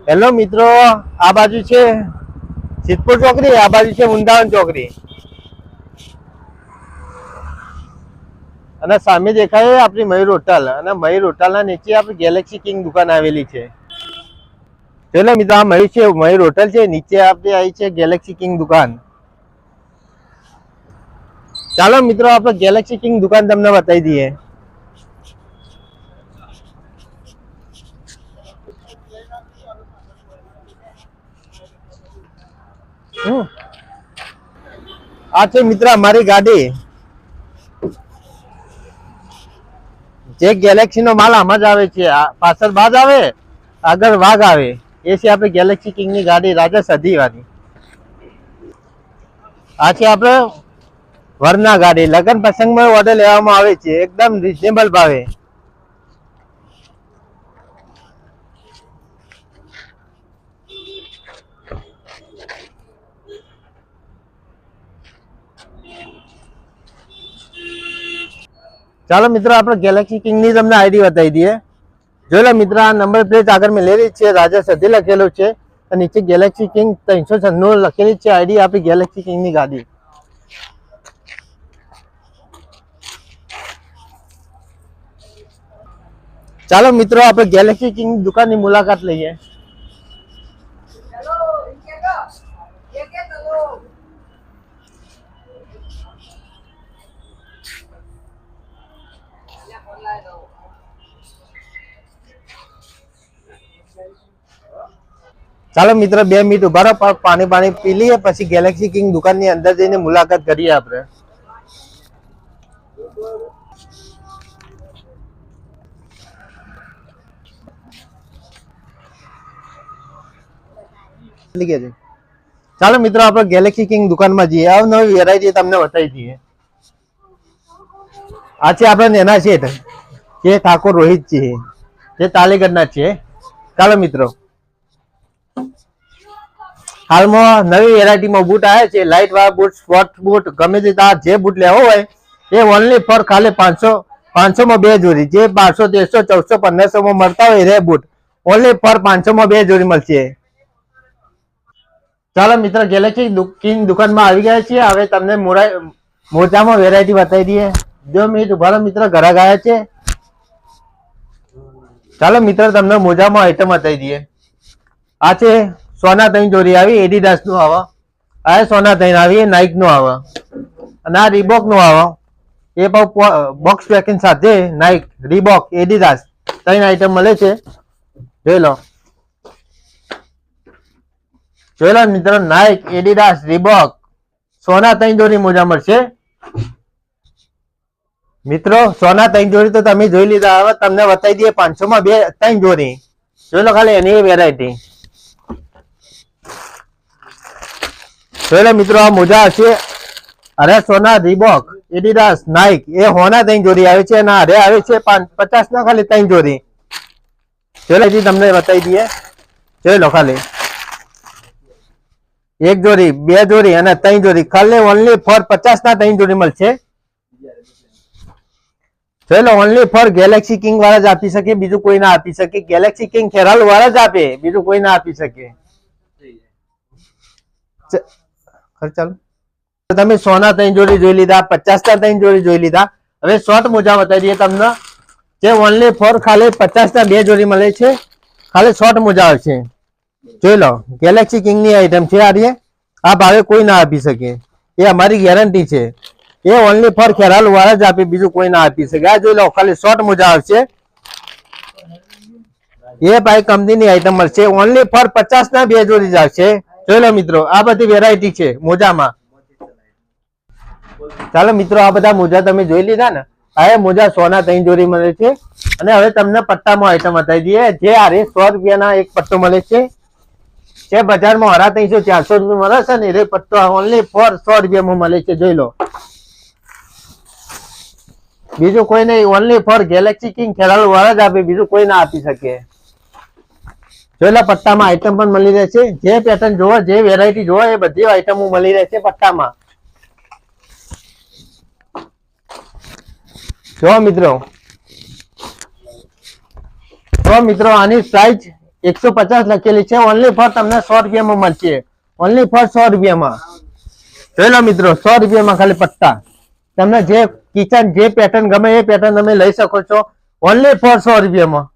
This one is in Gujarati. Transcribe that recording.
હેલો મિત્રો, આ બાજુ છે સિદ્ધપુર ચોકડી, આ બાજુ છે વૃંદાવન ચોકડી અને સામે દેખાય આપણી મયુર હોટલ અને મયુર હોટલના નીચે આપણી ગેલેક્સી કિંગ દુકાન આવેલી છે. ચલો મિત્રો, આ મયુર હોટલ છે, નીચે આપણે આવી છે ગેલેક્સી કિંગ દુકાન. ચાલો મિત્રો, આપણે ગેલેક્સી કિંગ દુકાન તમને બતાવી દઈએ. આ છે મિત્ર અમારી ગાડી. જે ગેલેક્સી નો માલ આમાં જ આવે છે. પાછળ બાજ આવે, આગળ વાઘ આવે. એ છે આપણે ગેલેક્સી કિંગ ની ગાડી, રાજા સધી વાળી. આ છે આપણે વરના ગાડી. લગ્ન પ્રસંગમાં ઓર્ડર લેવામાં આવે છે, એકદમ રીઝનેબલ ભાવે. ચાલો મિત્રો, આપણે ગેલેક્સી કિંગ ની તમને આઈડી બતાવી દઈએ. જોઈ લો મિત્રો, આ નંબર પ્લેટ આગળ મેં લેલી છે, રાજા સધી લખેલું છે. નીચે ગેલેક્સી કિંગ 396 લખેલી છે આઈડી આપણી ગેલેક્સી કિંગ ની ગાડી. ચાલો મિત્રો, આપણે ગેલેક્સી કિંગ દુકાનની મુલાકાત લઈએ. ચાલો મિત્રો, 2 મિનિટ ઉભા રહો, પાણી પી લઈએ, પછી ગેલેક્સી કિંગ દુકાનની અંદર જઈને મુલાકાત કરીએ આપણે. ચાલો મિત્રો, આપણે ગેલેક્સી કિંગ દુકાનમાં જઈએ, અવનવી વેરાયટી તમને બતાવી દઈએ. આ છે આપણે નેના શેઠ, જે ઠાકોર રોહિત છે, જે તાલીગઢના છે. ચાલો મિત્રો, હાલમાં નવી વેરાયટીમાં બૂટ આવ્યા છે, લાઇટ વાળા બૂટ, સ્પોર્ટ બૂટ, ગમે તે જે બૂટ લેવો હોય એ ઓનલી ફોર ખાલી 500 માં 2 જોડી. જે 1200, 1300, 1400, 1500 માં મળતા હોય એ બૂટ ઓનલી ફોર 500 માં 2 જોડી મળશે. ચાલો મિત્રો, ગેલેક્સી કિંગ દુકાનમાં આવી ગયા છીએ. હવે તમને મોજામાં વેરાયટી બતાવી દઈએ. 2 મિનિટ ઉભા રહો મિત્રો, ઘરા ગયા છે. ચાલો મિત્રો, તમને મોજામાં આઈટમ બતાવી દઈએ. આ છે સોના 3 જોડી આવી, એડિડાસ નું આવે. આ સોના 3 આવી, નાઇક નું આવે. અને આ રીબોક નું આવે. એ બોક્સ પેકિંગ સાથે નાઇક, રીબોક, એડિડાસ 3 આઈટમ મળે છે. જોઈ લો મિત્રો, નાઇક, એડિડાસ, રીબોક, સોના 3 જોડી મોજા મળશે. મિત્રો, સોના 3 જોડી તો તમે જોઈ લીધા. હવે તમને બતાવી દઈએ 500 માં 3 જોડી. જોઈ લો ખાલી એની વેરાયટી. જોઈ લો મિત્રો, આ મોજા હશે. અરે સોના, રીબોક, એડિડાસ, નાઇક એ હોના 3 જોડી આવે છે અને અરે આવે છે 50 ના ખાલી 3 જોડી. જોઈ લો, તમને બતાવી દઈએ. જોઈ લો ખાલી 1 જોડી, 2 જોડી અને 3 જોડી ખાલી ઓનલી ફોર 50 ના 3 જોડી મળશે. જોઈ લો, ઓનલી ફોર ગેલેક્સી કિંગ વાળા જ આપી શકે, બીજું કોઈ ના આપી શકે. ગેલેક્સી કિંગ ખેરાલુ વાળા જ આપે, બીજું કોઈ ના આપી શકે. ચાલો, તમે સોના 3 જોડી જોઈ લીધા, 50 ના 3 જોડી જોઈ લીધા. હવે શોર્ટ મોજા બતાવી દઈએ તમને, જે ઓનલી ફોર ખાલી 50 ના 2 જોડી મળે છે. ખાલી શોર્ટ મોજા આવશે. જોઈ લો, ગેલેક્સી કિંગ ની આઈટમ છે. આ ભાવે કોઈ ના આપી શકે, એ અમારી ગેરંટી છે. એ ઓનલી ફોર ખેરાલુ વાળા જ આપે, બીજું કોઈ ના આપી શકે. આ જોઈ લો, ખાલી શોર્ટ મોજા આવશે. એ ભાઈ કંપનીની આઈટમ મળશે, ઓનલી ફોર 50 ના 2 જોડી જ આવશે. જોઈ લો મિત્રો, આ બધી વેરાયટી છે મોજામાં. ચાલો મિત્રો, આ બધા મોજા તમે જોઈ લીધા ને. આ મોજા સોના 3 જોડી મળે છે. અને હવે તમને પટ્ટામાં આઈટમ બતાવી દઈએ. જે આ 100 રૂપિયાના એક પટ્ટો મળે છે. જે બજારમાં 350, 400 રૂપિયા મળે છે ને, એ પટ્ટો ઓનલી ફોર 100 રૂપિયામાં મળે છે. જોઈ લો, બીજું કોઈ નહીં, only for Galaxy King Kheralu વાળા જ આપે, બીજું કોઈ ના આપી શકે. જોઈ લો, પટ્ટામાં આઈટમ પણ મળી રહે છે. જે પેટર્ન જોવો, જે વેરાયટી જોવો, એ બધી આઈટમો મળી રહે છે પટ્ટામાં. જો મિત્રો, આની પ્રાઇસ 150 લખેલી છે, ઓનલી ફોર તમને 100 રૂપિયામાં મળશે, ઓનલી ફોર 100 રૂપિયામાં. જોઈ લો મિત્રો, 100 રૂપિયામાં ખાલી પટ્ટા. તમને જે કિચન જે પેટર્ન ગમે એ પેટર્ન તમે લઈ શકો છો, ઓનલી ફોર 100 રૂપિયામાં.